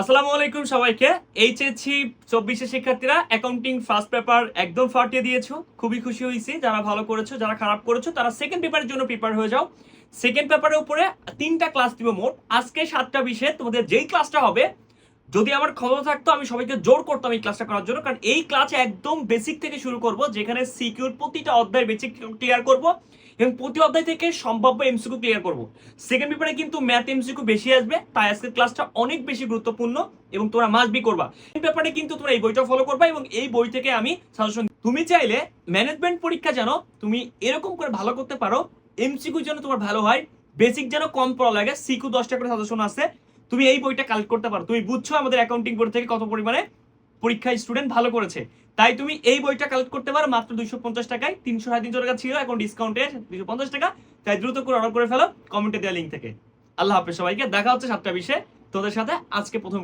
আসসালামু আলাইকুম সবাইকে। এইচএসসি 24 শিক্ষার্থীরা অ্যাকাউন্টিং ফার্স্ট পেপার একদম ফাটিয়ে দিয়েছো, খুবই খুশি হয়েছি। যারা ভালো করেছো, যারা খারাপ করেছো তারা সেকেন্ড পেপারের জন্য প্রিপেয়ার হয়ে যাও। সেকেন্ড পেপারের উপরে 3টা ক্লাস দিব মোট। আজকে 7টা বিষয়ে তোমাদের যেই ক্লাসটা হবে, যদি আমার ক্ষমতা থাকতো আমি সবাইকে জোর করতাম এই ক্লাসটা করার জন্য, কারণ এই ক্লাসে একদম বেসিক থেকে শুরু করব, যেখানে সিকিউর প্রতিটা অধ্যায়ের বেসিক ক্লিয়ার করব এবং প্রতি অধ্যায় থেকে সম্ভাব্য এমসিকিউ ক্লিয়ার করব। সেকেন্ড পেপারে কিন্তু ম্যাথ এমসিকিউ বেশি আসবে, তাই আজকের ক্লাসটা অনেক বেশি গুরুত্বপূর্ণ এবং তোমরা মাস্ট বি করবা। সেকেন্ড পেপারে কিন্তু তোমরা এই বইটা ফলো করবা এবং এই বই থেকে আমি সাজেশন। তুমি চাইলে ম্যানেজমেন্ট পরীক্ষা যেন তুমি এরকম করে ভালো করতে পারো, এমসিকিউ যেন তোমার ভালো হয়, বেসিক যেন কম পড়া লাগে, সিকিউ 10টা করে সাজেশন আছে, তুমি এই বইটা কালেক্ট করতে পারো। তুমি বুঝছো আমাদের অ্যাকাউন্টিং বোর্ড থেকে কত পরিমাণে পরীক্ষায় স্টুডেন্ট ভালো করেছে, তাই তুমি এই বইটা কালেক্ট করতে পারো মাত্র 250 টাকায়। 300 টাকা ছিল, এখন ডিসকাউন্টে 250 টাকা। তাই দ্রুত করে অর্ডার করে ফেলো কমেন্টে দেওয়া লিঙ্ক থেকে। আল্লাহ হাফেজ সবাইকে, দেখা হচ্ছে 7টা বিষয়ে তোদের সাথে। আজকে প্রথম